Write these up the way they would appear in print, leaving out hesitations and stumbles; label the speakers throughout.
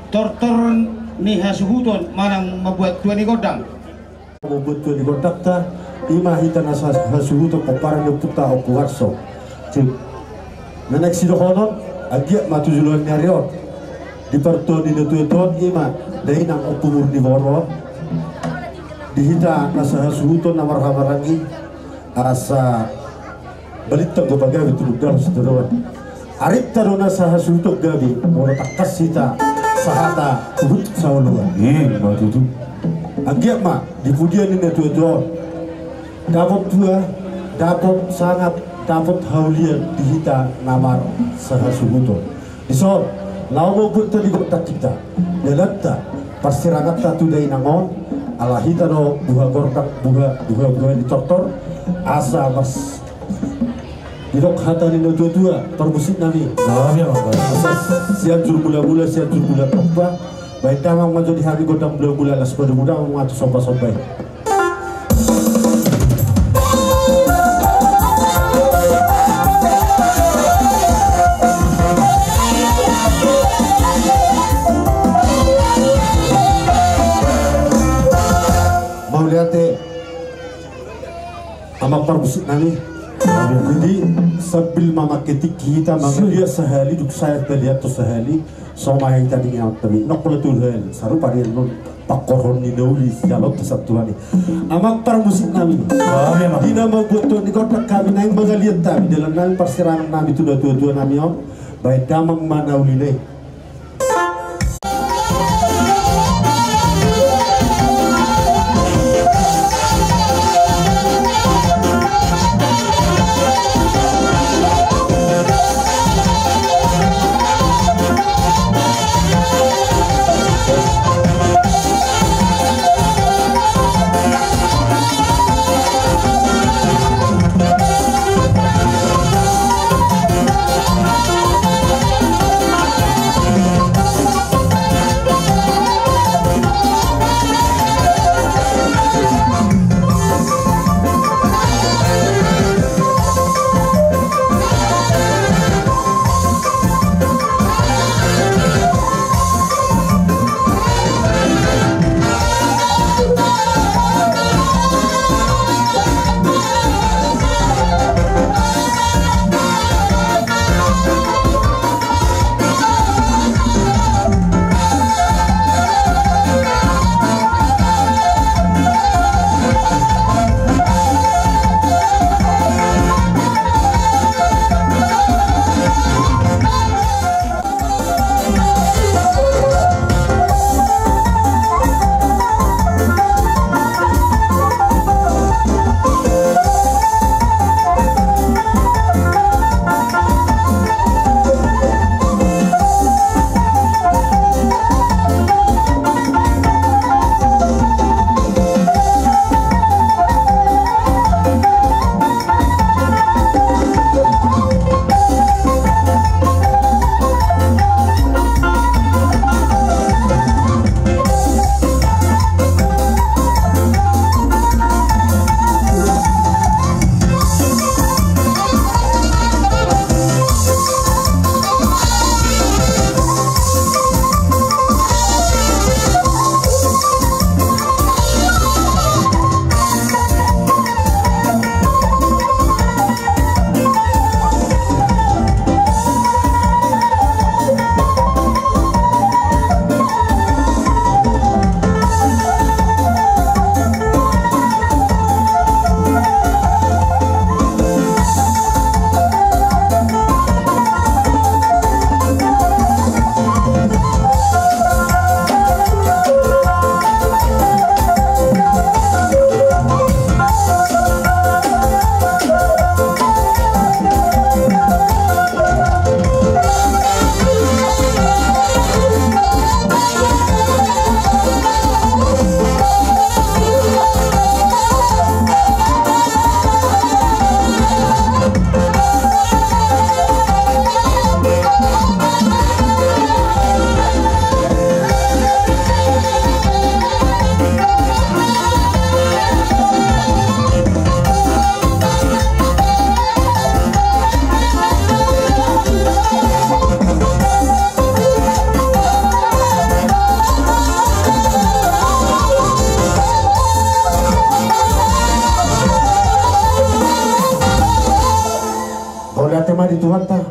Speaker 1: tortor ni hasuhuton manang membuat tuan godang.
Speaker 2: Membuat tuan godang ta ima hita nasa hasuhuton paparang puta o kuwarso. Cip. Nanek sidohonon agiat matujulon nyariot. Di pertoni na tueton ima dahil ang opumur di boro. Dihita nasa hasuhuton na marhamarangi asa balitang gopagawi tulog dalam seteruan. Arit taruna sa hasuhuton gabi mora takas hita sahata uhut sa ulungan. Matutu. Agiat ma di pudian ni na tueton. Dapat tua, dapat sangat, dapat haulian dihita namar sa hasuhuton. Isor. Lau mo punta di kota kita, delata persirangat tatu dari nangon, alahita no buah gordak buah di tortor, asa mas didok hata ni no tua permusik nami. Siap juru mula siap juru mula pokba, baik damang maju di hari godang mula las pada muda mengatu sobat. Amak perbusik nami, jadi sambil memakai kita mengalir sehari duk saya terlihat tu sehari, sama yang tadi yang tadi nak boleh tuhel, saru pada non pakoron ni nulis jalop tersatu ni. Amak perbusik nami, dina membuat tu di kota kami naik mengalir tapi dalam nami persirangan nami tu dua nami om, baik damang mana ulilai.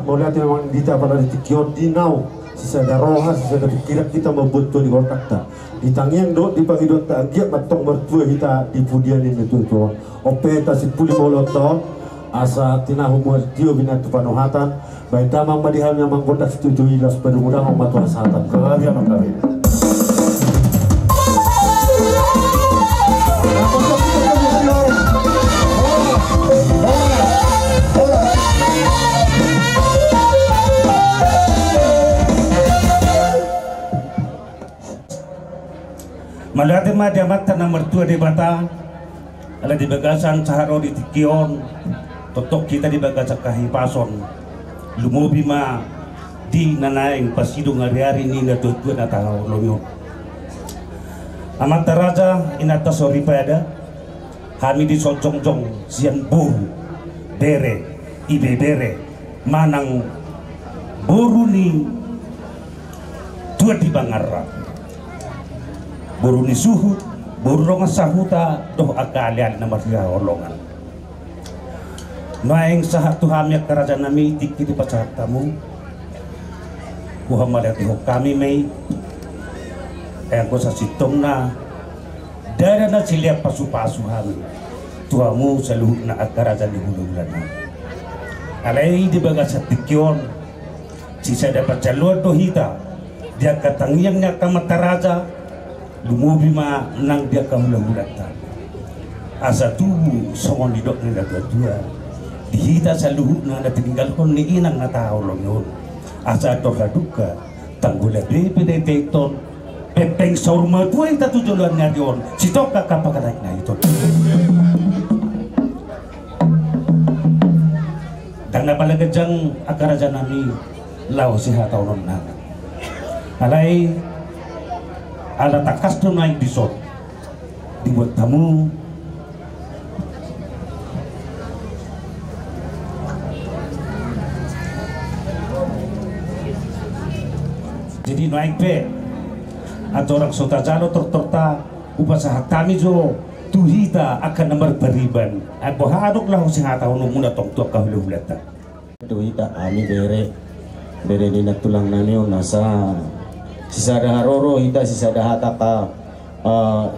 Speaker 2: melihat memang dita pada ditikyon dinau sisa daroha sisa pikiran kita membuat di kotak ta di tangian do di pagidot ta agiat matong mertua kita di pudian ini tuh opeta si puli moloto asa tinahu muartio binatu panohatan baik tamang madihalnya mangkota setuju ilas bermudah umat wasatan kagak mangkawi
Speaker 3: Malati madiamat tanah mertua di bata ada di bagasan saharo di tikion totok kita di bagasan kahipason lumubi ma di nanaing pasidong hari-hari ni na tutua na tahaw lomyo amat taraja inata sorry pada kami di sojong-jong sian buru bere ibe bere manang buru ni tua di bangarra buru ni suhut buru ronga sahuta doh akalian na marga olongan noaing sahat tuhamyak kerajaan nami tiki di pacar tamu kuhamaliat ho kami may ayang ko sa sitong na dara na siliap pasu-pasuhan tuamu sa luhut na kerajaan di hululan na alay di baga sa tikyon sisa dapat jalur dohita dia katangyang niya kamataraja lumubi ma nang dia kahulang-hulatan asa tubuh songon didok ni dua dihita sa luhut na natinggal kon ni inang na tao long yun asa duka tanggula bebe detekton pepeng saurma tuwa yung tatujulan nga yun sitok kakapakanak na ito dang napalagadyang akarajan nami lao si hataw nun na alay ala takas to naik disot dibuat tamu jadi naik pe atau orang sota jalo torta upasaha kami jo tuhita akan nomor beriban aku haduk lah usaha tahun muna tong tua kahulu hulata
Speaker 4: tuhita ami bere dina tulang nanio nasa sisa daharoro hita sisa dahataka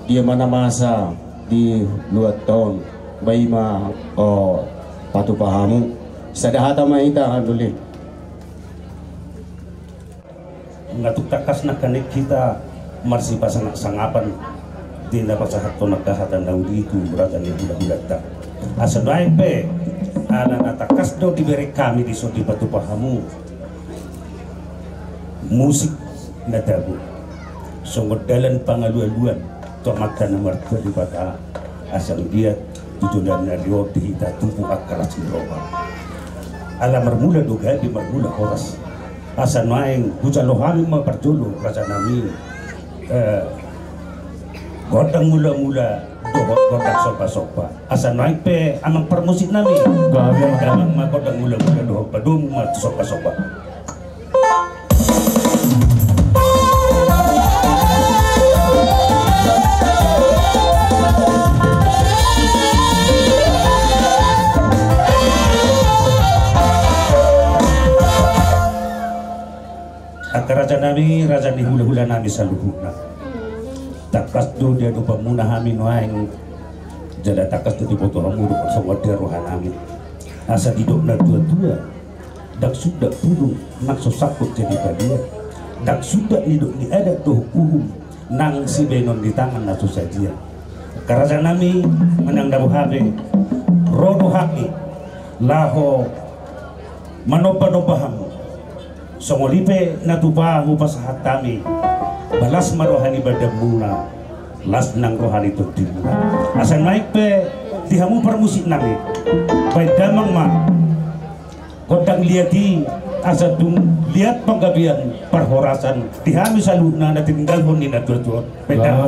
Speaker 4: dia mana masa di 2 tahun bayi ma patu pahamu sisa dahata ma hita handuli
Speaker 3: ngatuk takas na kanik kita marsi pasanak sangapan di na pasahat to nakahatan daw dito berada ni budak-budak asa naik pe ala natakas do diberi kami di so di patu pahamu musik na tabu sungguh dalan pangaluan-luan to makan nomor di bata asal dia tujuan na rio dihita tumpu akal sinroba ala marmula duga di marmula horas asa maing buca lohami ma perjulu rasa nami godang mula-mula godang sopa-sopa asa naik pe amang permusik nami gamang ma godang mula-mula doh padum ma sopa-sopa raja nami raja di hula-hula nami saluhuna takas do dia do pamuna hami noaing jada takas do diboto hamu do sama dia rohan nami asa didok na tua-tua dak sudah purung nak sosakut jadi badia dak sudah didok ni ada do uhum nang si benon di tangan na susajia karaja nami menang dabu habe rodo haki laho manopa-nopa hamu songolipe natupahu pasahat kami balas marohani badamuna las nang rohani tudimuna asal naik pe dihamu permusik nami baik damang ma kodang liati asadung lihat penggabian perhorasan dihami saluna na tinggal honi na tuan pedang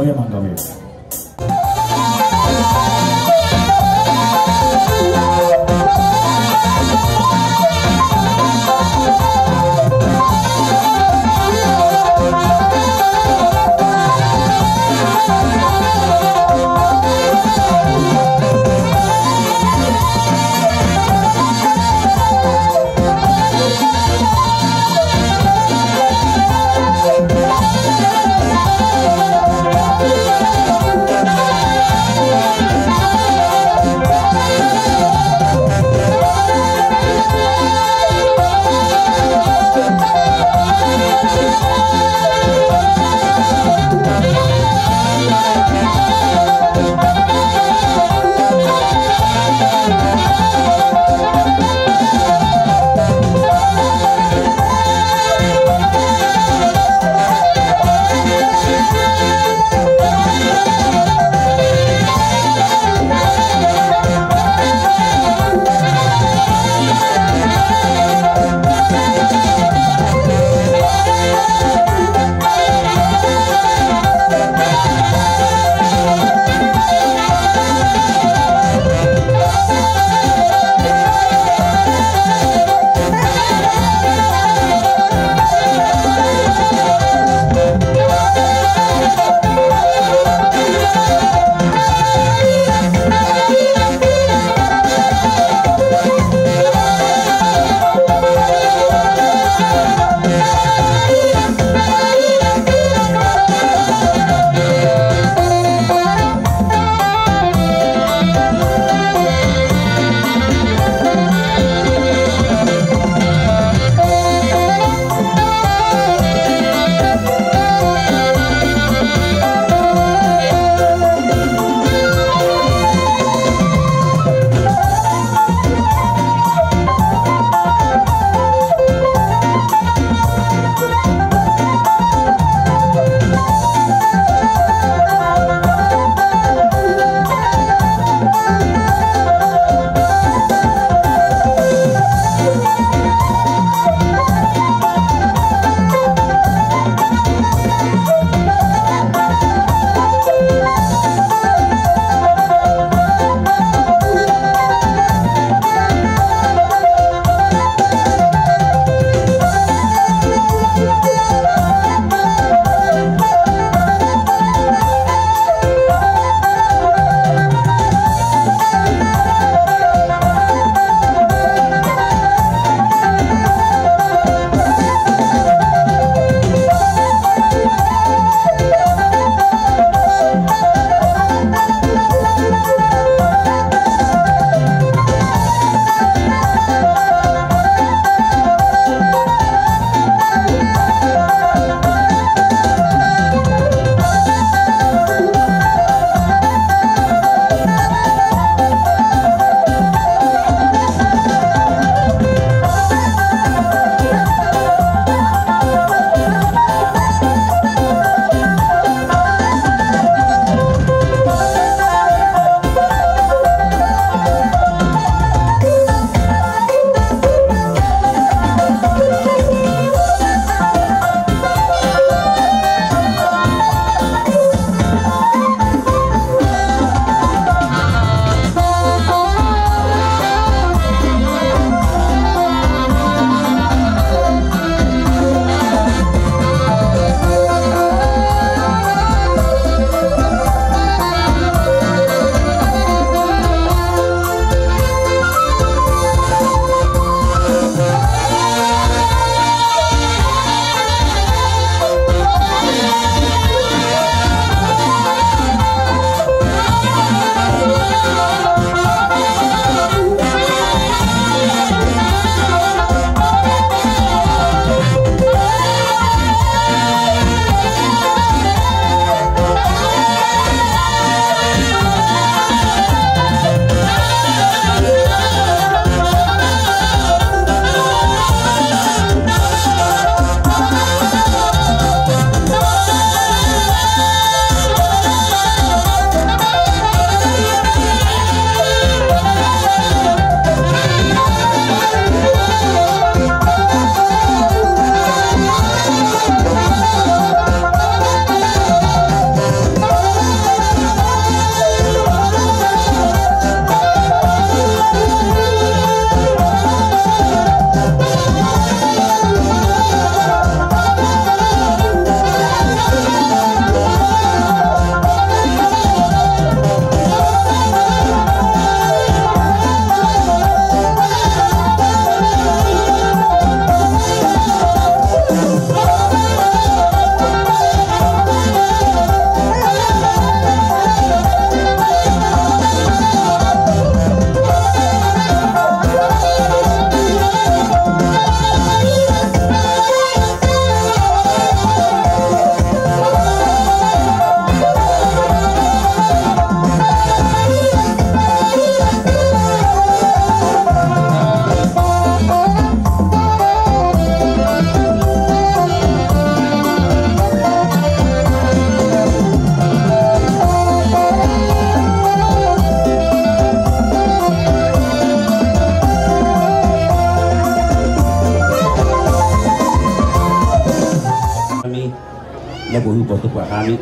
Speaker 3: boto pahami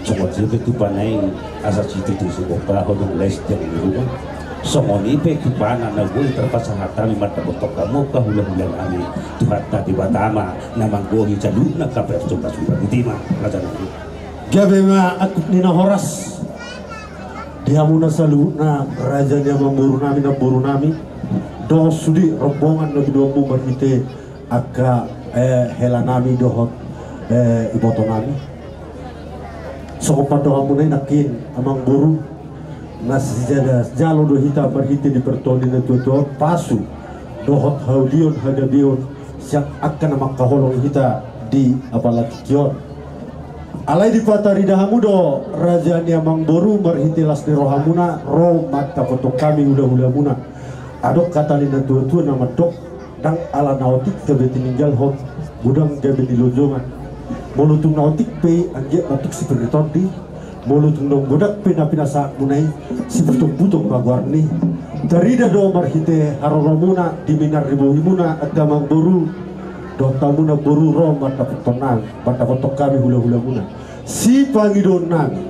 Speaker 3: somot sipe tu panai asa situ tu suko paho dong les jang di rumah somoni pe tu pana na gui terpaksa hatami mata botok kamu kahula-hula kami Tuhan tadi batama namang gogi caluna kaper coba-coba ditima ngajar
Speaker 2: gabe ma akut nina horas dia muna salu na raja dia memburu nami na buru nami doh sudi rombongan na bidombu berhite akka hela nami dohot iboto nami sokopan doha munai nakin amang buru nas jada jalo do hita berhite di pertoni na tuto pasu dohot haulion hadabion siap akan nama kaholong hita di apalagi kion alai di patari dahamudo raja ni amang boru berhitilas di rohamuna roh mata foto kami udah muna adok kata lina tua nama dok dang ala nautik kebeti ninggal hot gudang gabe di lojongan molutung nautik pe anjek nautik seperti tadi molutung dong godak pe napina saat munai si butung baguarni dari dah do berhite haroromuna di minar ribu muna agama boru dota muna boru roh mata petonang mata foto kami hula muna si pangidon nami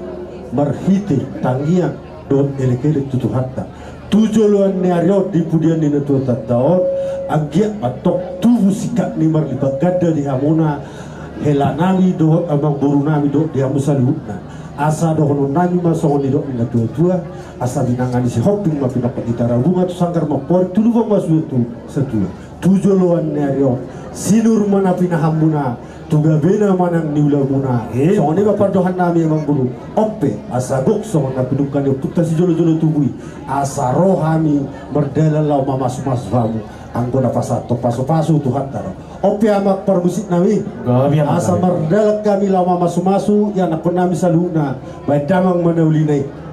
Speaker 2: marhite tangian don elekele tutu hatta tujoluan nearyo di pudian di netu tataon agia atok tuhu sikak ni marlibagada di hamuna hela nami do abang boru nami do di hamusaluna asa do hono nami masongon di do ina tua asa binangan si hopping mapina petitara bunga tu sangkar mapor tulu bang masu itu setua tujoluan nearyo sinur mana pina hamuna tuga bena manang niula muna soalnya bapak dohan nami emang bulu ope asa gok soalnya pendukan yang putar si jolo-jolo tubui asa rohami berdala lau mamas famu anggona pasato pasu Tuhan taro ope amak permusik nami asa berdala kami lau masu yang aku nami saluna baik damang manaulinai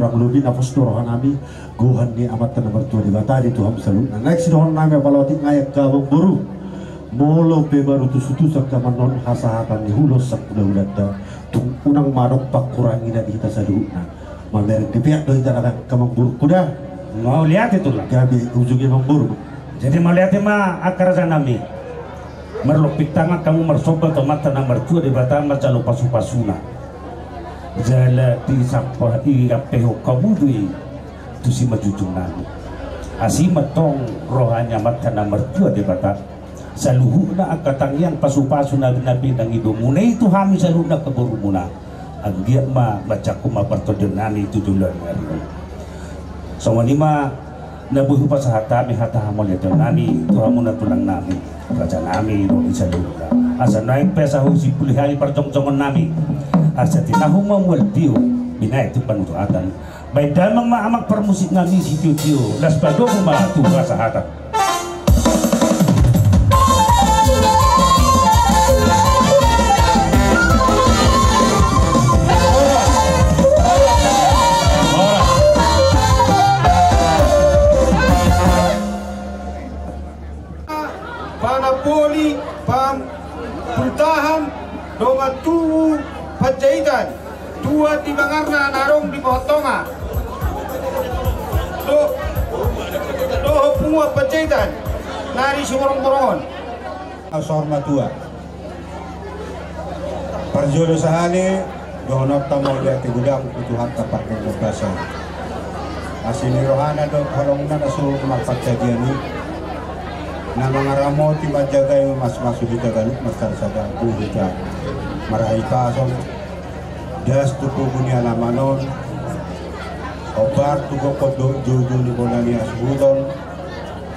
Speaker 2: kurang lebih nafas dorohan nami gohan ni amat tanah bertua di batari Tuhan selalu naik sidohon nami baloti ngayak kabang buru molo pe baru tu sak non hasahatan di hulos sak udah tung unang marok pak kurangi dari kita saduna mamer di pihak doi tanah kabang buru kuda
Speaker 3: mau lihat itu lah
Speaker 2: gabi ujungnya bang buru
Speaker 3: jadi mau lihat mah akar nami merlopik tangan kamu mersobal tomat tanah mertua di batama calo pasu-pasuna jala di sampah iya peho kamu dui tu si majujung nami asima tong rohanya mata na mertua di bata saluhu na akatang yang pasu-pasu nabi nang ido muna itu hami saluhu na keburu muna agya ma bacaku ma pertodenani itu duluan ngari so wanima nabuhu pasahata mi hata hamol ya nami tuhamu na tulang nami raja nami no isa luka asa naik pesahu si pulihari perjong-jongon nami asa tinahu mamwaltiyo binay itu panutuatan baik damang maamak permusik nami si tiyo las pado kumatu rasa hata
Speaker 1: panapoli puntahan dongan tuhu pajaitan dua di bangarna narong di potonga do punga pajaitan nari sumorong-morongon
Speaker 5: Sorma tua Parjolo sahane dohonot tamo liati gudang utuhan kaparkan berbasa asini rohana do halongna nasu mapat jadiani na mga ramo ti majagay mas-masu hita ganit masarsada hita marahay pasong das tutubo ni alamanon obar tugo ko jojo ni bolani asbudon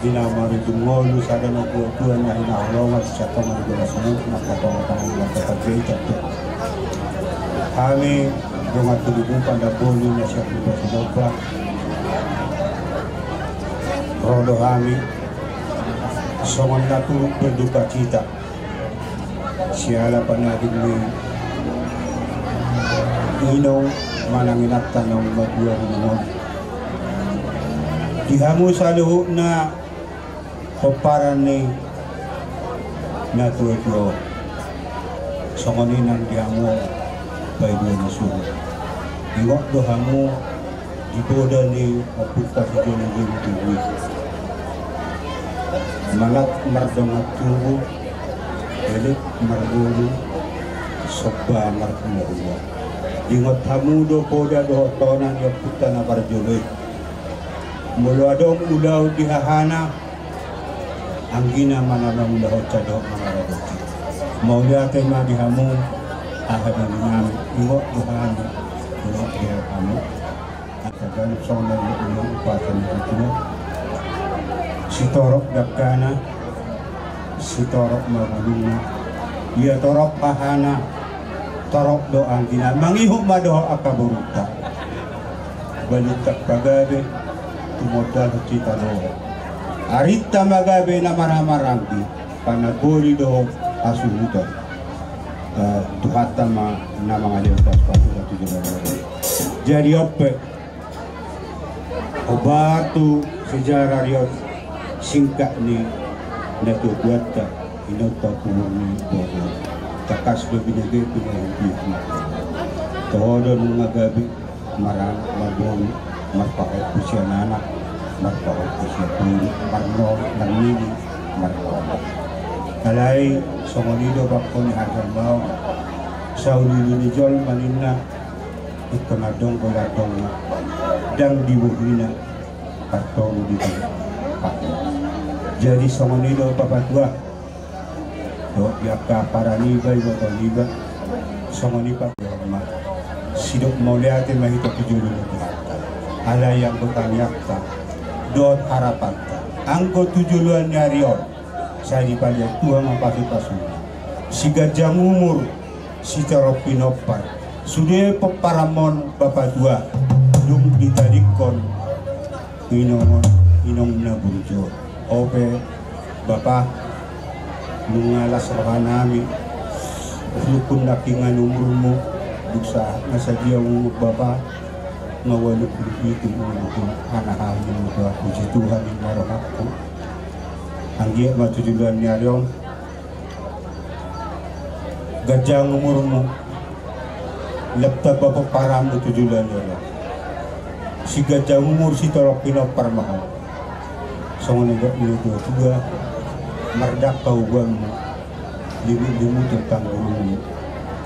Speaker 5: dinamari tungolu sada no tuan na inaholongan sa taman gulasunod na katong-katong magkapagkita kami dungat tulibupan na bolo na siya pinasudobra rodo kami songon na tulog berduka cita siala pa natin ni inong mananginatan ng magbuwa ng dihamu sa luho na paparan ni natuwa songonin ang dihamu by doon na suho ingok dohamu diboda ni aputa sa doon ng gimitiwi malat mardongat tubo elit margulu sobba margulu dingot hamudo poda do tonan ya puta na barjoloy mulo adong ulaw dihahana ang gina manamang ulaw sa do mga radoti maulate magihamu ahadan namin ingot duhana ingot duhana at kaganap sa mga ulaw upatan na ito si torok dakana si torok maguluna iya torok pahana torok doang gina mangihok madoho akaburuta balitak pagabe tumodal cita doho arita magabe na maramarangki panaguri doho asuhutan tuhata na mga lewtas pasulat jadi ope obatu sejarah riot singkat ni natu buata inota kumuni bobo takas do binagay pinahimpi tohodo nung magabi marang mabong marpakot ko siya nanak marpakot ko siya tuli marno nangini marpakot kalay songonido bakko ni Hasan Bao sa ulili ni Jol manina ikanadong koladong dang dibuhina patong dito jadi songonido papatua do yaka para nibay moto niba songonipa sidok mauliate mahito pijulu nito alayang kutanyakta dot harapan angko tujuluan nyarion sa dipalya tuha mapasu-pasu siga jamumur si carok pinopar sude peparamon papatua dung ditadikon inong na burjo ope bapak mengalas rohan nami lukun nakingan umurmu duksa nasadya umur bapak ngawaluk itu untuk anak-anak muda puji Tuhan yang marah aku anggia matujulan nyarong gajang umurmu lepta bapak paramu tujulan nyarong si gajang umur si torok pinopar mahal songon enggak itu juga merdak kau guamu limu tentang gurumu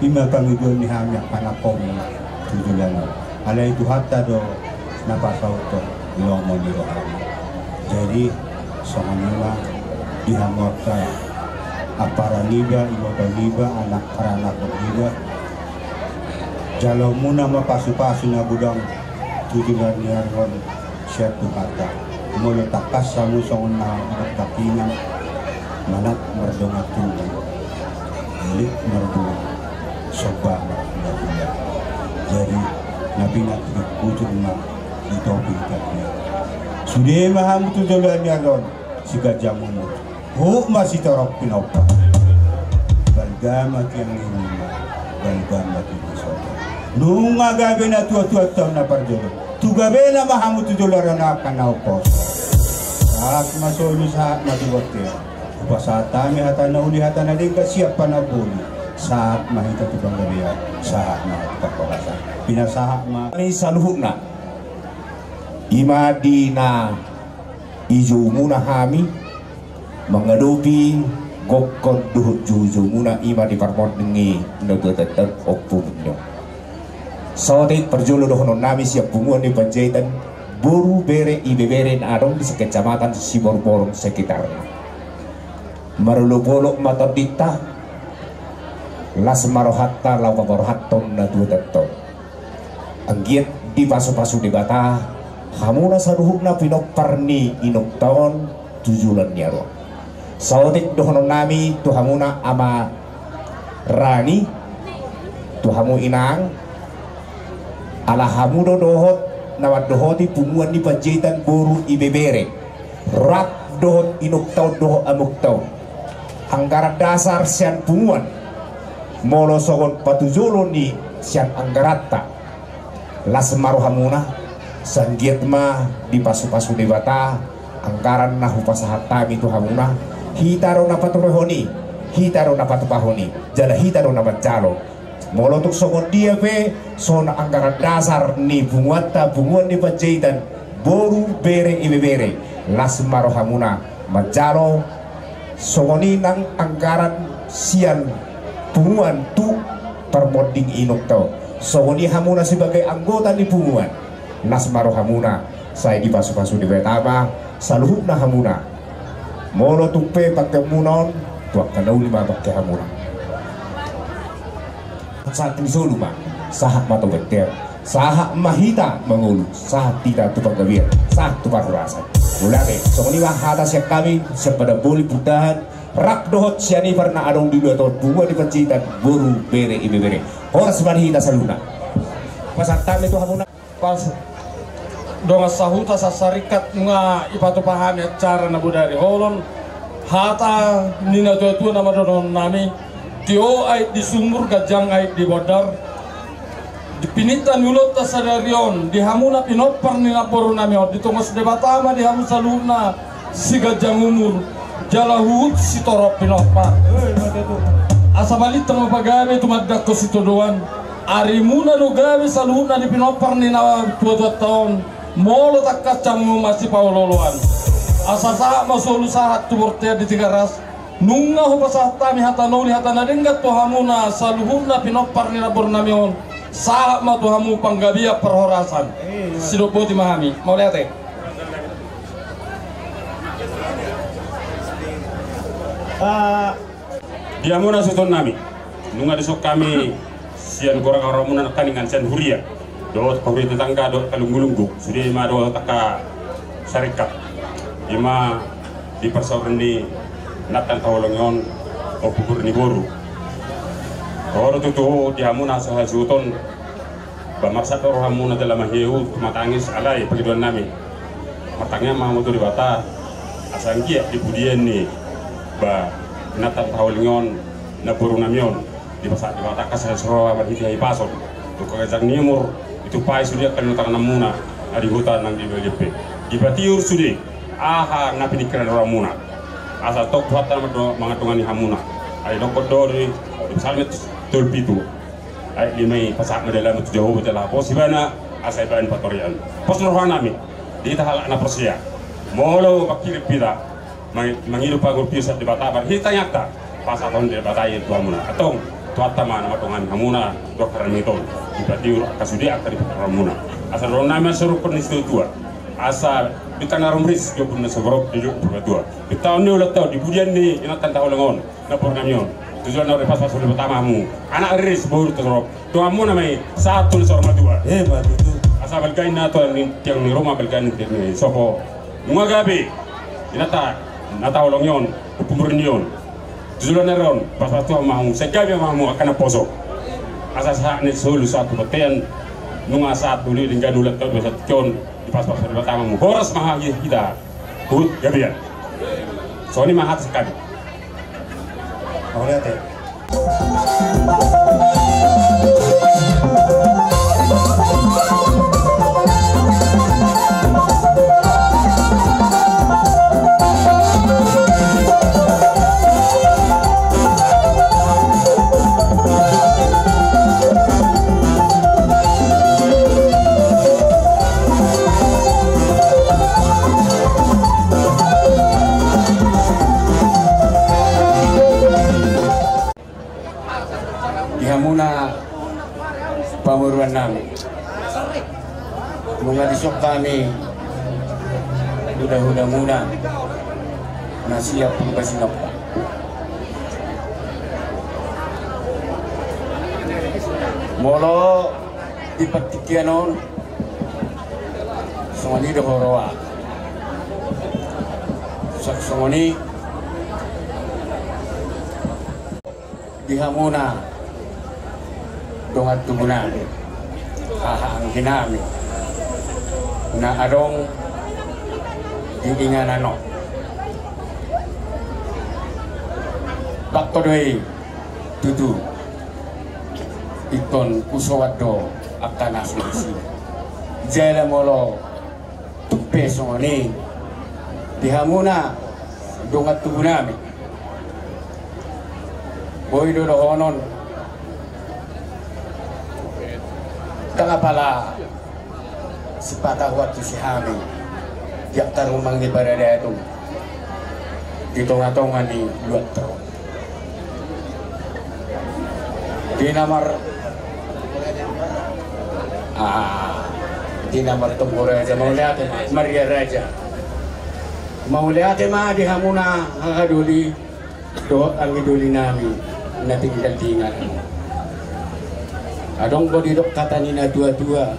Speaker 5: ima kang itu ni hanya panakom tujulan ala itu hatta do napasau to lomo ni rohani jadi songonima dihamorta apara niba imota niba anak karanak niba jalau muna mapasu-pasu na budang tujulan ni arwan syaitu kata mulu takas samu songon na berkakinan manat merdonga tubuh milik merdu sobat nabiya jadi nabi nak wujud ma di topi katnya sudah maham tujulan ni arwan si gajah mumut masih torok pinopa balgama tiang ini balgama tiang sobat nunga gabe na tua-tua tahun na parjono tu gabe na mahamu tujulan na kanau saat masuk saat mati waktu saat kami hata na uli hata na lingka siapa na buli saat mahita tubang gabiya saat na kapakasan pinasaha ma
Speaker 6: ni saluhuna imadi na ijo muna hami mengadopi gokon duhut juju muna ima di parmon dengi nagatatat opumnyo sotik perjolo dohonon nami siap punguan di panjaitan buru bere ibebere na adong di sekecamatan Sibor-borong sekitarnya marulupolok matodita las marohatta lawa barohatton na dudaton anggiat di pasu-pasu di bata hamuna saduhuk na pinoparni inok taon tujulan nyaro sautik dohonon nami tuhamuna ama rani tuhamu inang ala hamudo dohot nawat dohoti punguan di panjaitan buru ibebere rak dohot inok taon dohot amuk taon anggaran dasar sian punguan molo sogon patujolo ni sian anggarata las maruhamuna sanggiat ma di pasu-pasu debata anggaran nahu pasahatami tu hamuna hitaro na paturehoni hitaro na patupahoni jala hitaro na batjalo molo tuk sogon dia pe sona anggaran dasar ni punguata punguan ni panjaitan boru bere ibebere las maruhamuna majalo songoni nang anggaran sian punguan tu permoding inok tau songoni hamuna sebagai anggota di punguan nas maro hamuna saya di pasu-pasu di betama saluhuk na hamuna molo tupe pakai munon tuak kanau lima pakai hamuna saat ini soluma sahat mato beter sahat mahita mengulu sahat tidak tu pagawir sahat tu parurasan ulame songoni hata siap kami sepada boleh putahan rak dohot siani parna adong di dua tahun bunga di pancitan buru bere ibebere horas manhita saluna pasatame tu hamuna
Speaker 7: pas donga sahuta sasarikat nga ipatu pahami cara na budari holon hata nina tua nama donon nami tio ait di sumur gajang ait di bodar dipinitan mulot ta sadarion di hamuna pinopar nina poru nami di tongos debatama di hamu saluna si gajang umur jalahut si torop pinopar asa balit tang mapagabe tumaddak ko si todoan arimuna no gabe saluna di pinopar nina tua tahun molo tak kacang masih pauloloan asa sa masulu sahat tu bortea di tigaras nunga ho pasatami hata noli hata nadenggat to hamuna saluhuna pinopar nina bornamion sahat ma to hamu panggabia perhorasan sidopoti mahami mau lihat
Speaker 3: dia muna suton nami nunga desok kami sian korang orang muna kaningan sian huria dot kawri tetangga dot kalunggulunggu sudah ima dot taka syarikat ima di persauran ni natan tawalongon o pukur ni boru kawro tutu di hamuna saha suton bamarsat oro hamuna dalam mahiu matangis alai pagiduan nami matangnya mamu tu di bata asangkia di budian ni ba natan tawalongon na boru namion di pasat di bata kasal soro amat hiti pason tu kagajang nimur
Speaker 8: tupai sudah kan utang namuna di hutan nang di BLP di batiur sudah aha ngapi dikira orang muna asal tok hutan mangatungani hamuna ay dokor dori salmet tolpitu ay limay pasak medala met jauh betul pos ibana asai ban patorian pos rohanami di tahal na persia molo bakir pida mangilu pagur piusat di batabar hitanyakta pas aton di batai tua muna atong tuata mana matungan hamuna dokter mitol di batiur kasudi akar di ramuna asal ronama suruh pernis tua asa bitang arumris jo pun seborok di jo tua di tahun ni ulat tahun di budian ni inatan tahun lengon na pornamion tujuan na pas pas pertamamu anak riris baru terok tua mu namai satu seorang dua
Speaker 2: betul.
Speaker 8: asa balgain na to tiang ni Roma balgain ni sopo ngagabi inata nata olongyon pumurnion tujuan na ron pas pas tua mahu segabi mahu akan poso asa sa ni solu satu beten nunga satu ni dengan ulat tahun besar kion di pas pas pertamamu horas mahagi kita hut gabian soalnya mahat sekali
Speaker 2: Mau lihat ya?
Speaker 9: Hamuna pamuruan namin mga disok kami huda-huda muna na siya pagbasinap pa molo di patikyanon sungani do horoa sungani di hamuna dongat tumunan hahaang ginami na arong diingan ano bakto doy tutu ikon usawado akanas nasi jela molo tupe songoni dihamuna dongat tumunami boy do honon tanga pala sepatah waktu si Hami yak tarumang di barada itu di tonga-tonga ni luat tau di namar tunggu raja mau lihat Maria Raja mau lihat mah di hamuna hahaduli do ang iduli nami na tinggal adong ko didok kata nina dua-dua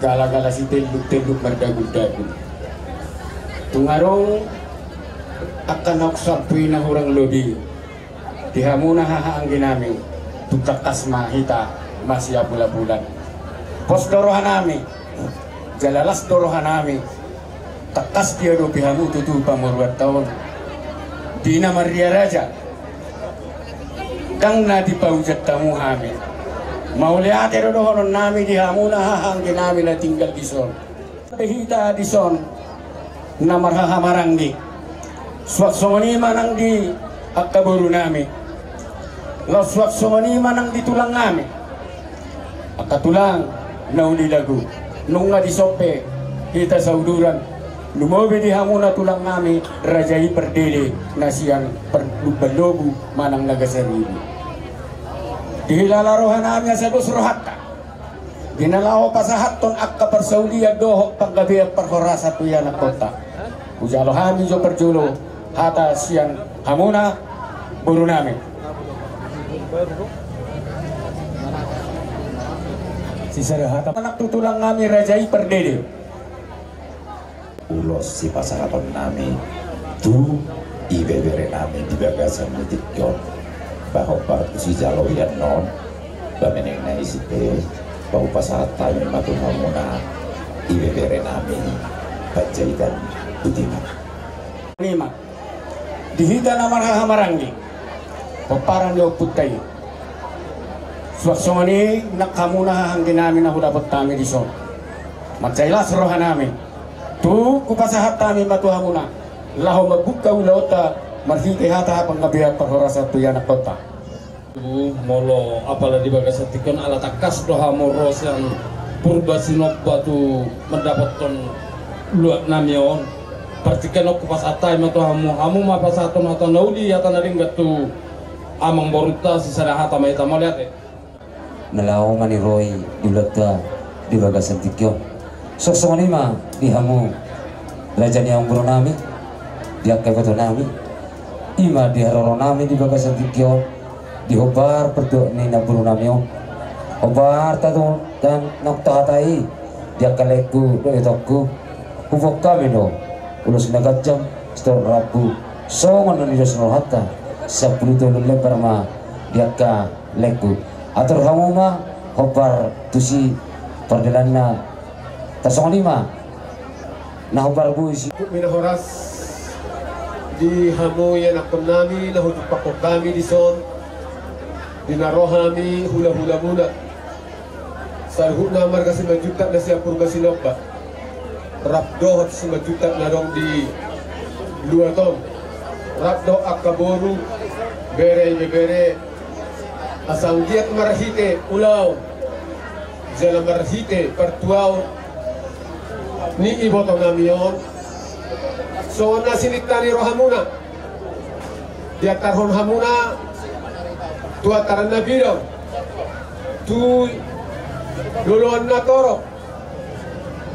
Speaker 9: gala-gala si teluk-teluk berdagu-dagu tungarong akan oksapi na hurang lodi dihamuna hahaang ginami tukakas mahita masih bulan-bulan pos dorohan nami jalalas dorohan nami takas dia do pihamu tutu pamuruat tahun dina Maria Raja kang na di paujat tamu hami mau lihat do honon nami di hamuna hahang ginami na tinggal di son hita di son namar hahamaranggi swak songoni manang di akaburu nami lo swak songoni manang di tulang nami akatulang nauli lagu nunga di sope hita sauduran lumobe di hamuna tulang nami rajai perdele nasiang perlubu manang nagasaribu dilalaro hanami sa dos rohatta dinalaho pasahaton akka persaulia dohok paggabi at perhorasa tuya na kota ujalo hami jo perjulo hata siang hamuna buru nami sisara hata anak tutulang nami rajai perdede
Speaker 6: ulos si pasahaton nami tu ibebere nami di bagasan metikyon bahwa si jalo yan non bameneng na isipe bahwa pasahat tayo matung hamuna ibebere nami pajaitan putima
Speaker 9: lima dihita na marahamarangi paparang yo putay Suaksoni nakamuna ang ginami na dapat kami di son. Magcailas rohan namin. Tu kupasahat kami matuha muna. Laho magbuka ulota marhiti hata panggabiak perhorasa tu yanak kota.
Speaker 7: Molo apalagi bagas tikon ala takas doha moros yang purba sinop batu mendapatkan luat namion. Partikan aku pas atai matu hamu ma pas aton atau naudi atau naring gatu amang boruta sisa hata mai tamalet.
Speaker 10: Nalaw man ni Roy diulata di bagasan tikyo. Sosong ni ma di hamu raja ni ang buro nami dia kay bato nami ima di haroro nami di bagasan tikyo di hobar perdo ni na buro nami o hobar tado dan noktahatai dia kaleku do itoku hubok kami do ulos nagajam stor rabu songon ni dosno hatta 10 tulung lebar ma dia ka leku atur hamu ma hobar tusi perdelanna tasong lima na hobar buisi
Speaker 11: minahoras di hamu yan akon nami na hujuk pakok kami di son dinarohami hula-hula muna sarhut na marga 5 juta na siya purga sinopba rapdo at 5 juta na dong di luaton rapdo akaboru bere asanggiat marhite ulaw jala marhite pertuaw ni iboto namion so nasinitani rohamuna diatarhon hamuna tuataran na bidang tu luluan na toro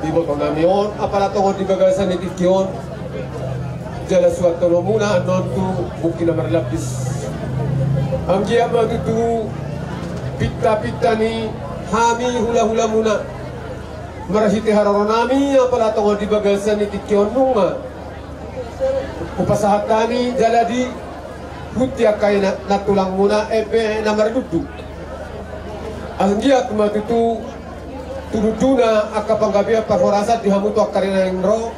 Speaker 11: iboto namion apalatongon di bagasan ni tikyon jala suatu muna anon tu bukti na marlapis ang giyama itu pita-pita ni hami hula-hula muna marahiti hararo nami apala tongo di bagasan ni tikyon nunga upasahat kami jaladi hutya kay natulang muna ebe na mardudu ang giyak matutu tunuduna akapanggabiya parhorasat di hamutu akarina yang ro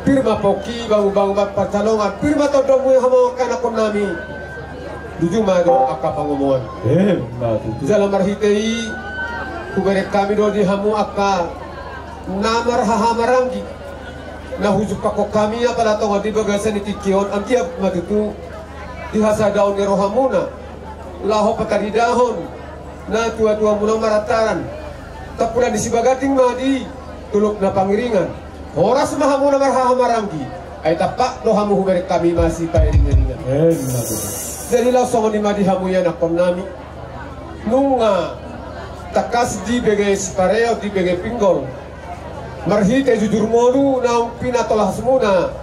Speaker 11: pirma poki bangu-bangu partalongan pirma todomu yang hamawakan akon nami Dujuma do akapangumuan. Dalam marhitei kuberek kami do di hamu akka namar hahamarangi na hujuk pakok kami apala tonga di bagasan itikion ang tiap matutu di hasa daun ni rohamuna laho patadi dahon na tua-tua muna marataran tapulan di sibagating madi tuluk na pangiringan horas mahamuna marhahamarangi ay tapak do hamu kuberek kami masih pairing-iringan. Jadi langsung ni madi hamu yan akon nami nunga takas di bege sipareo di bege pinggol marhite jujur monu naung pinatolah semuna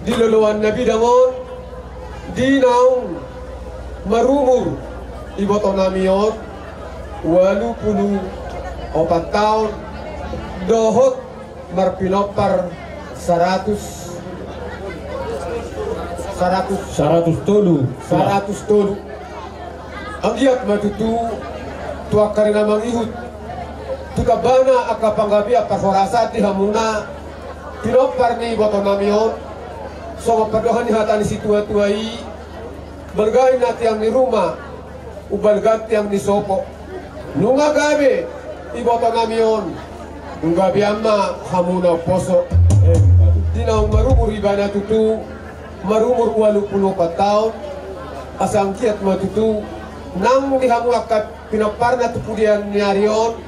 Speaker 11: di luluan nabi damon di naung marumur iboto namion 84 tahun dohot marpinopar 100 tolu ang giyak matutu tua karina mangihut tukabana akapanggabi aparhorasa di hamuna pinopar ni boto namion so mapadohan ni hatani si tua-tuai balgay na tiyang ni rumah ubalgat tiyang ni sopo nunga gabi iboto namion nunga gabi amma hamuna poso dinaw marumur ibana tutu marumur 84 tahun asang kiat matutu nang dihamu akat pinaparna tupudian nyarion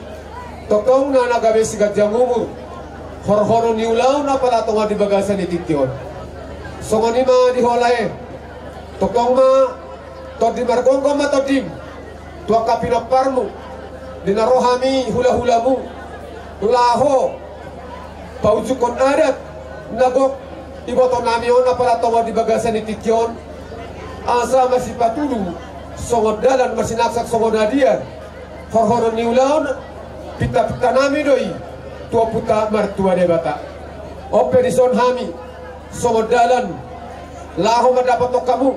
Speaker 11: tokong na nagabe sigat jamumur hor-horo niulaw na pala tonga di bagasan ni tikyon songoni ma diholay tokong ma to di margonggo ma to dim tua ka pinaparmu dinarohami hula-hulamu laho paujukon adat nagok iboto namion apala tonga di bagasan ni tikyon asa masih patulu songod dalan masinaksak songod nadian hor-horo niulaw pita-pita nami doi tua puta martua debata ope di son hami songod dalan laho mendapat kamu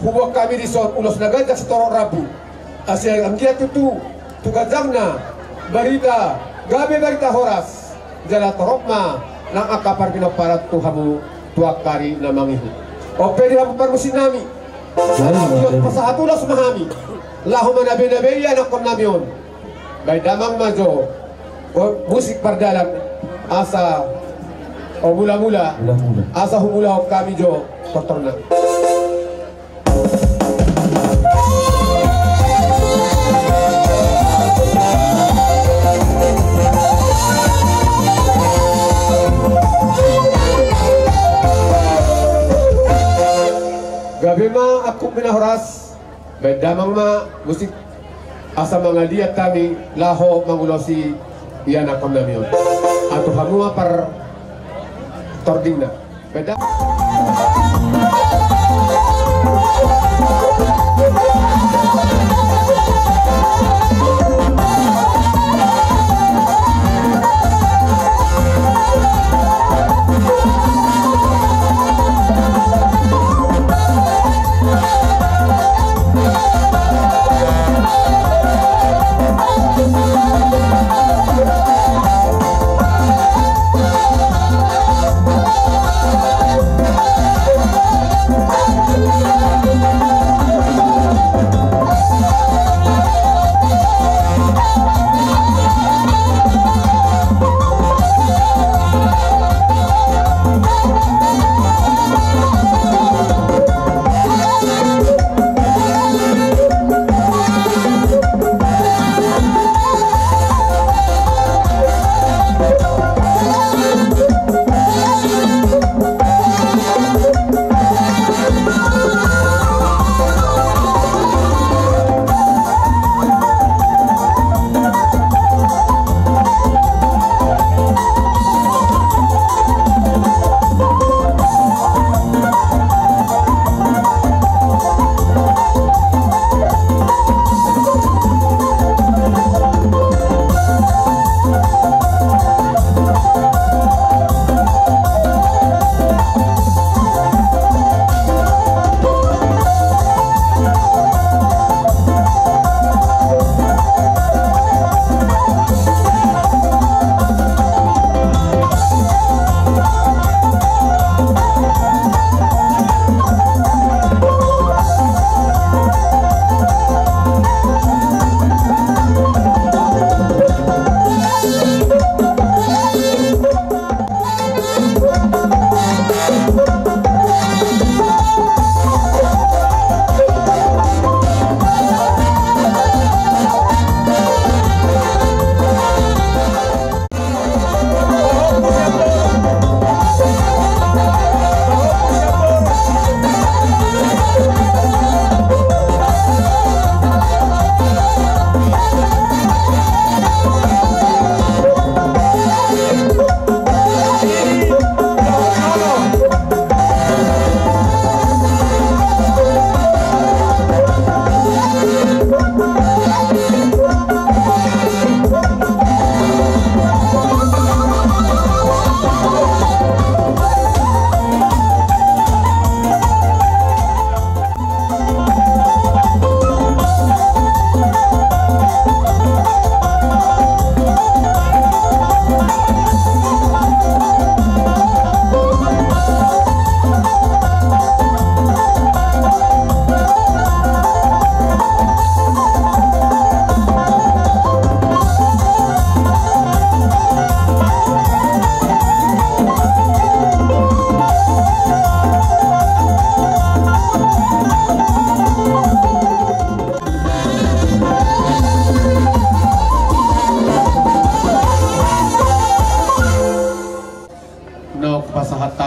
Speaker 11: hubok kami di son ulos nagajak setorong rabu asya anggia tutu tugajangna barita gabe barita horas jala torokma nang akapar pinaparat tuhamu tua kari namangihu ope di hamu parmusin nami pasahatulah sumahami lahu manabi-nabi anak kon namion. Bay damang majo musik perdalam asa mula-mula asa humula kami jo kotorna. Gabi ma aku pinahoras bedamang ma musik asa mga liat kami laho mangulosi iyan akam namion atau hamua par tording na beda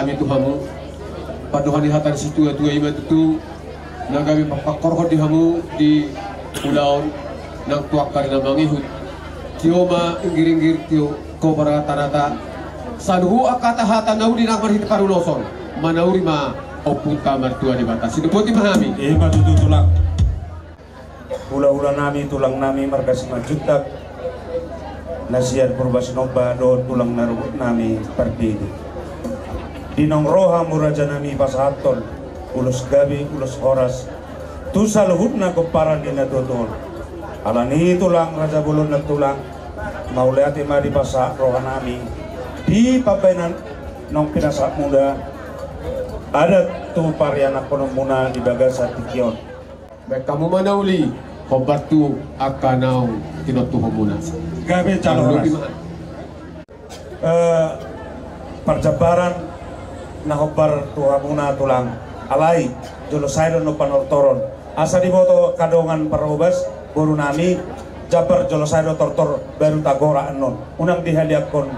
Speaker 11: kami Tuhanmu paduhan hatan situ tua ima itu nang kami pakorhod di hamu di ulaon nang tuak karena mangihut tioma inggir-inggir tio ko para tanata saduhu akata hatan nahu di nang marhit paruloson manauri ma opunta martua di batas itu poti mahami
Speaker 3: matutu tulang ula-ula nami tulang nami markas majutak nasihat purbasinoba do tulang narubut nami pardini dinong roha muraja nami pasahaton ulus gabi ulus horas tu saluhut na kumparan dina dotol alani tulang raja bulun na tulang mauliati mari pasa roha nami di papainan nong pinasak muda ada tu parianak penemuna di bagasa tikion
Speaker 11: baik kamu manauli hobatu akanau tinotu homuna.
Speaker 3: Gabe caloras. Perjabaran na hobar tuhamuna tulang alai jolo sayro no panortoron asa diboto kadongan parobas boru nami jabar jolo sayro tortor baru tagora anon unang dihaliakon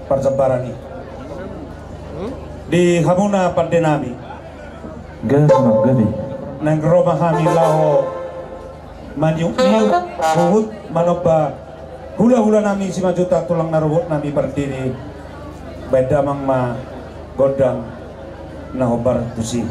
Speaker 3: perjabaran ini di hamuna pandenami gabi nang roma kami laho manyuk buhut manoba hula-hula nami si majuta tulang narubut nami berdiri beda mang ma godang na hobar tusi.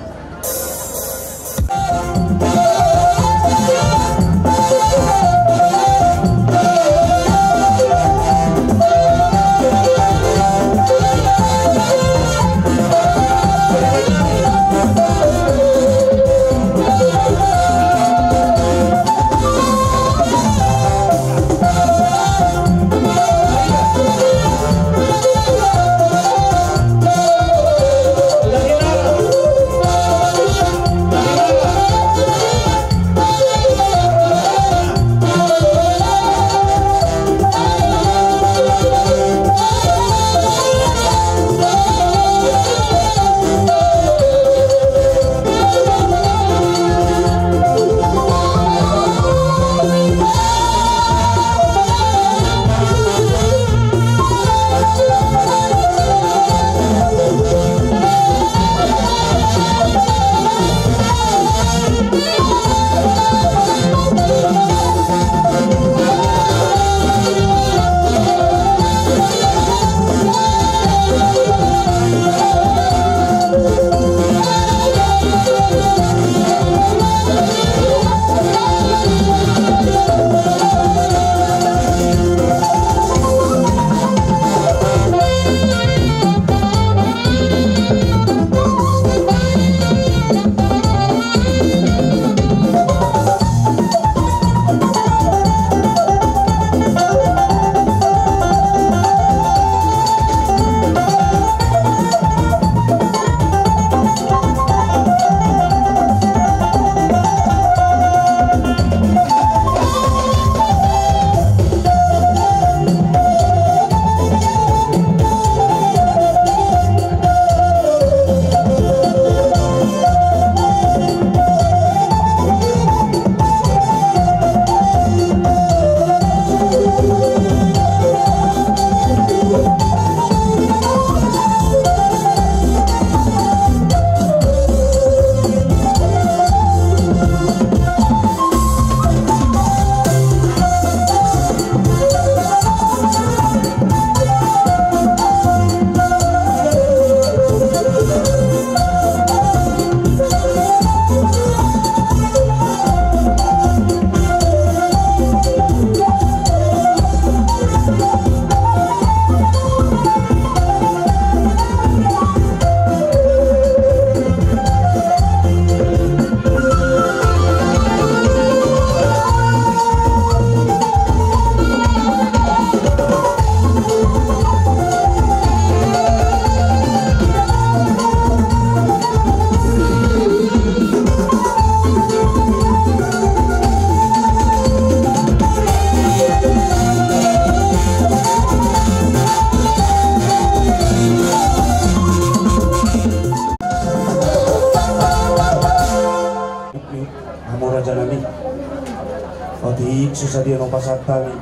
Speaker 3: Susadia no pasatami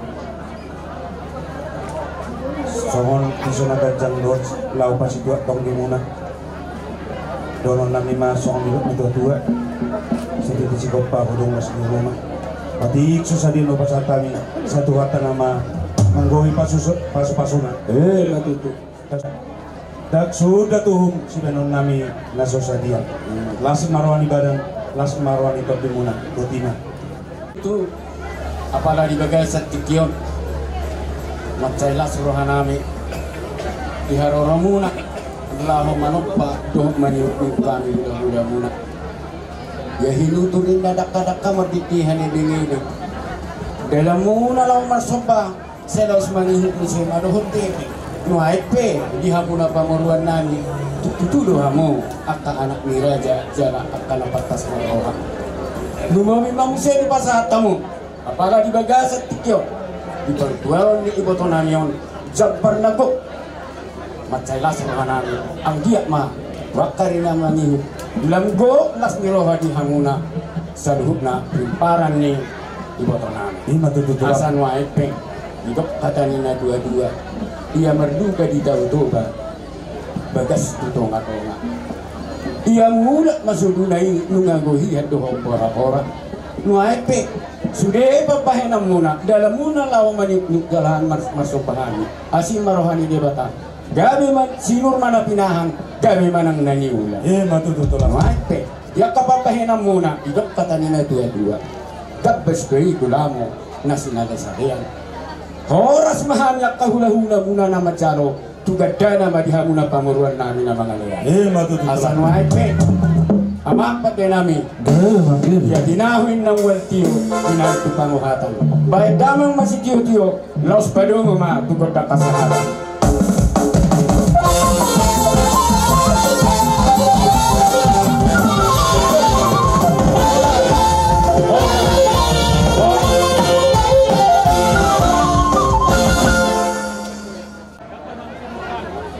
Speaker 3: songon kisona gajang dot lau pasitua tong dimuna donon nami masong minut dua sedi dicikopa hudung mas di rumah pati susadia no pasatami satu kata nama manggohi pasuna latutu dak sudah tuhum si benon nami nasosadia las marwani badan las marwani tot dimuna rutina
Speaker 9: itu apalagi bagai satikion macailah suruhan nami diharoramuna Allahumma nuppa tuh maniup kami udah muna ya hinuturin dadak-dadak marditihan ini dalam muna law masopa selos manihut musim aduhut tebe nuaipe dihamuna pamuruan nami tutulo hamu akka anak ni raja jala akka napatas maroha lumami mangse di pasatamu apalagi di bagasat tikyo di pertuawan ni iboto namion jabbar nago macailas rohanani ang diak ma wakari na mangihu langgo las niroha di hamuna sa luhubna rimparan ni iboto nami asan wa epeng hidup kata nina dua-dua ia merduka di daudoba bagas tutonga-tonga ia mulat masudunai nungagohi hadoh pora-pora nuaipe sudah papahenam muna dalam muna lawa manip galahan masuk pahani asim marohani debata gabi man sinur mana pinahan gabi manang naniula matututulang nuaipe ya kapapahenam muna hidup kata nina dua-dua gabbas koi gulamo na sinalasayan horas mahanyak kahula-hula muna na masyaro tugadana madihamuna pamuruan namin na mga layan asan waipe amapat din namin ya dinahuin ng waltiyo pinagto panguhatan baik damang masitiyo-tiyo laos padungo ma tugod na kasahatan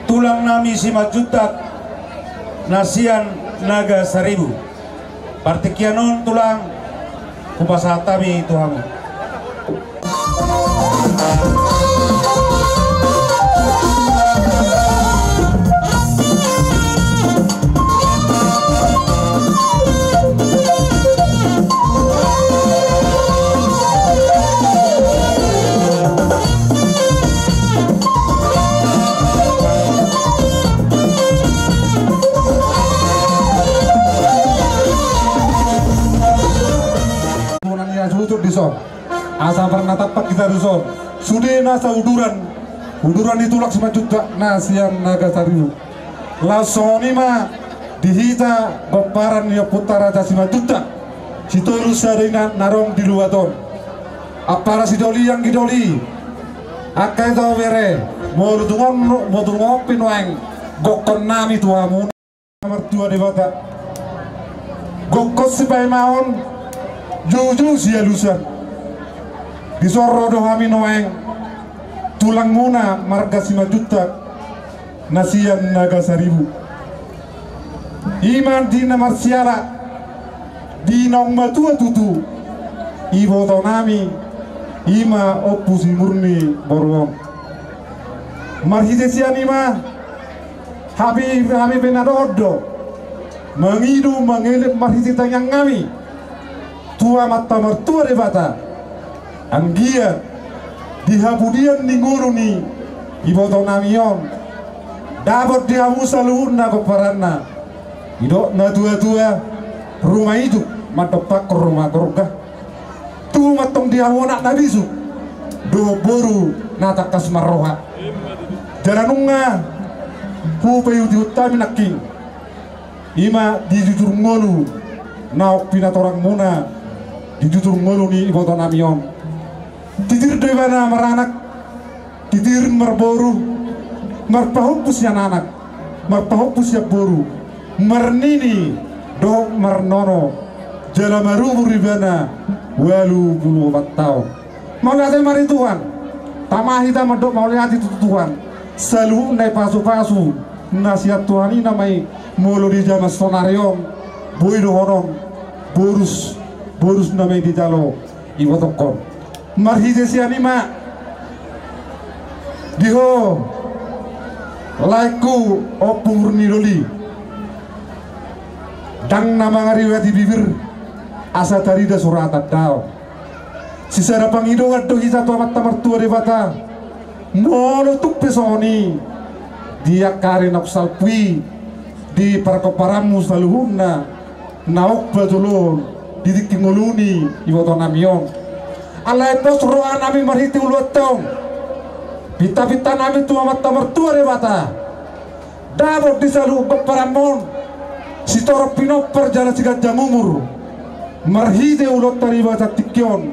Speaker 2: tulang nami Simajutak nasian naga seribu partikianon tulang kupasatami tuhamu asa pernah tapak kita ruson sudah nasa uduran ditulak Simajutak nasian naga seribu lasoni ma dihita goparan ya putara Simajutak situ sarina narong di luaton apara si doli yang gidoli akai tau bere mau dungon pinuang gokon nami tuamu nomor 2 debata gokos si maon jujur si alusan disoro dohami noeng tulang muna marga Simajutak nasian naga seribu iman dina marsiala dinong matua tutu ibo nami ima opusi murni borong marhidesian ima habi benadodo mengidu mengelip marhisita yang ngami tua mata mertua debata anggia dihabudian ninguru ni iboto namion dapat dihamu saluhun na koparanna idok na tua-tua rumah itu matopak ke rumah korga tu matong dihamu anak nabisu do boru natakas maroha jalanunga pupayu diutami naking ima dijujur ngolu naok pinatorang muna dijujur ngolu ni iboto namion titir dewana meranak titir merboru merpahupus yang anak merpahupus yang boru mernini do mernono jalamaru ribana walu bulu batau mau lihat mari Tuhan tamahita medok mau lihat itu Tuhan selalu nai pasu-pasu nasihat Tuhan ini namai mulu di zaman sonarion bui dohonon borus namai di jalo ibotokon marhidesi anima diho laiku opung niroli dang nama ngariwat di bibir asa tarida suratan dao sisara pangido waddo hisa tu amat tamartua debata molo tuk pesoni dia kari nak salpui di parkoparamu saluhuna naok bajulun didik nguluni iboto namion alai pos roa nami marhiti uluatong pita-pita nami tua mata mertua debata dabot disalu goparamon si toro pinoper jala sigat jamumur marhite ulot taribata tikyon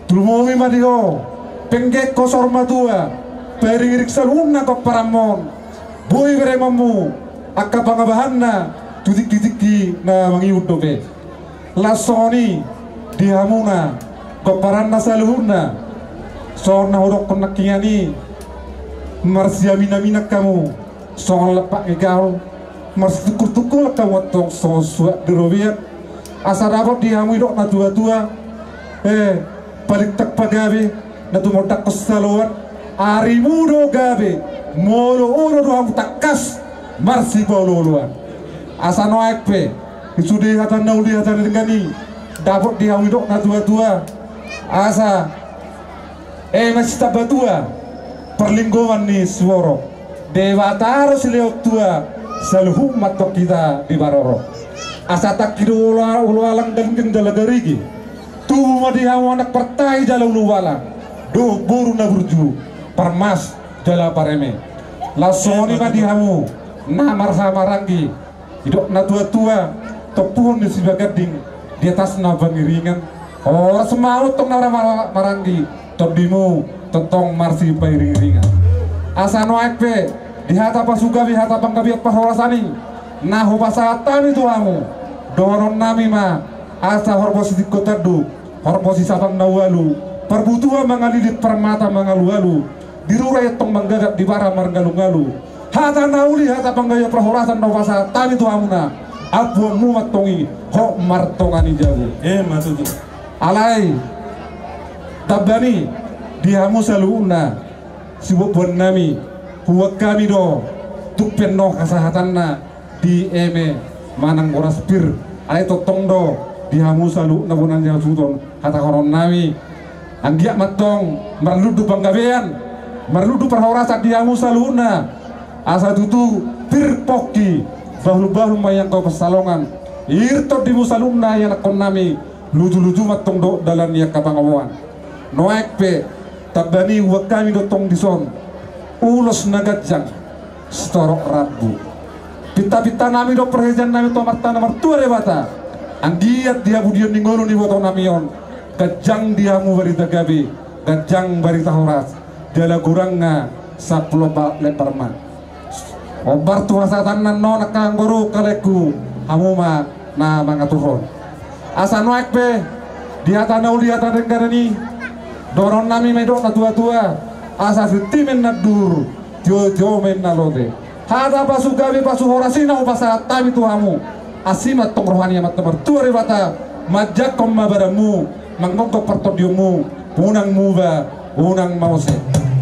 Speaker 2: tulumomi madiho penggek kosor madua peringirik saluna goparamon bui beremamu akka pangabahanna tudik-tidiki na mangiud dobe lasoni dihamuna
Speaker 12: koparan nasa luhurna so na hurok konakingani marsia mina kamu so lepak igaw mars tukur kamu tong so suat derobiat asa dapat dihamu dok na tua balik tak pagabe na tumodak kesalawan ari mudo gabe molo oro doang takas marsi bololuan asa noek pe isudi hatan nauli hatan dengani dapat dihamu dok na tua asa masih tabatua perlinggungan ni suoro dewata harus lihat tua selalu matok kita di baroro asa tak kira ulalang dan gendala garigi tubuh madi hawa anak pertai jalan uluwala do buru na burju permas jala pareme lasoni madi hamu na marha marangi hidup na tua topuhon di sebagai gading di atas na bangiringan orang semau tong na marangi tobimu tentong marsi pairing-ringan asa noek pe di hata pasuga di hata panggabiat pahorasani nah hubasatan itu hamu doron nami ma asa horbosi dikotardu horbosi sabang nawalu perbutuhan mangalilit permata mangalu-alu dirurai tong manggagat di bara margalu-galu hata nauli hata panggaya perhorasan hubasatan itu hamu na abu mumat tongi ho martongani jago matutu alai tabani dihamu saluna sibubuan nami huwag kami do tupen no kasahatan na di eme manang oras pir ay totong do dihamu salu na bunan yang suton hata koron nami anggiak matong marludu panggabean marludu perhorasa dihamu saluna asa tutu pir poki bahlu mayang kau pesalongan irto di musaluna yang nakon nami luju matong do dalan ya kapangawan noek pe tabani wakami do tong dison ulos nagajang storok rabu pita nami do perhejan nami to marta nomor tua rewata anggiat dia budion ningono ni boto namion gajang dia mu barita gabi gajang barita horas jala kurangna saploba leparman obar tuhasatan no nakanggoru kaleku hamuma na mga tuhon asa noek pe diata nauli ata denggarani doron nami medok na tua asa fitimen na dur jo men na lode hada pasugabi pasuhorasina upasa tami tuhamu asimat tong rohani amat nomor tua ribata majak kom mabaramu mangmongkok pertodiomu unang muba unang mause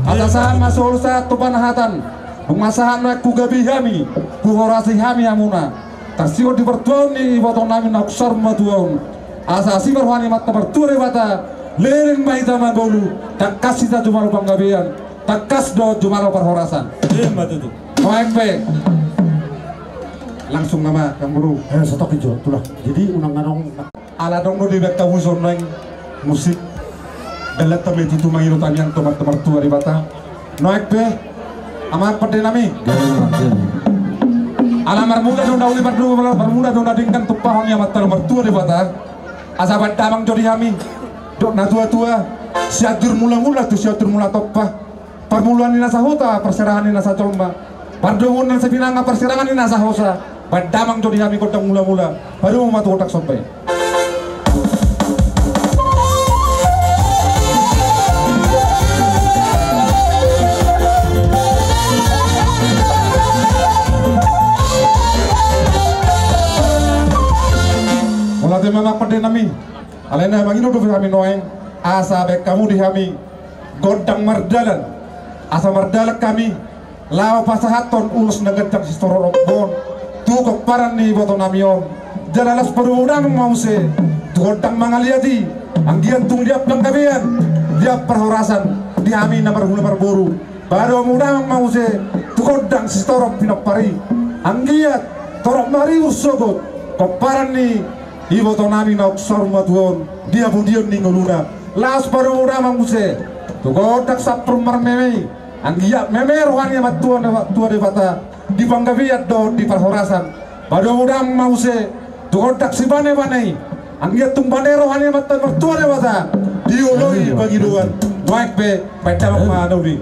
Speaker 12: atasahan masulsa tupanahatan bumasahan na kugabi hami kuhorasi hami hamuna tasio di bertuani botong nami na kusar matuon asa asimar rohani amat nomor tua ribata lereng mahita mabolu takas kita jumalu panggabean takas do jumalu perhorasan matutu OMP langsung nama kang guru stok hijau tulah jadi unang-anong ala dong di bek kawuson neng musik dalat tame itu mangirutan yang tomar-tomar tua di bata OMP amat pede nami ala marmuda dong dauli marmuda dong dadingkan tupahon yang matal mertua di bata asabat damang jodi kami dok na tua siatur mula-mula tu siatur mula toppa permulaan ni nasa hota perserahan ni nasa comba pardungun nasa pinanga perserangan ni nasa hosa badamang jodi kami kodang mula-mula baru matu otak sampai mulai memang pada nami alena mangino do kami noeng asa bek kamu di kami godang mardalan asa mardalak kami lao pasahaton ulus nagajang sistoro robbon tu koparan ni boto namion jalalas perudang mause tu godang mangaliati anggian tung dia panggabean dia perhorasan di kami nomor boru baru mudang mause tu godang sistoro pinopari anggiat torok mari usogot koparan ni ibo to nami na uksor matuon dia budion ningoluna las baru udah manguse tu godak sapur marmeme anggia meme rohani matuon tua de bata di panggabiat do di perhorasan baru udah manguse tu godak sibane banei anggia tumbane rohani matuon tua de bata di oloi bagi duan baik be pada ma daudi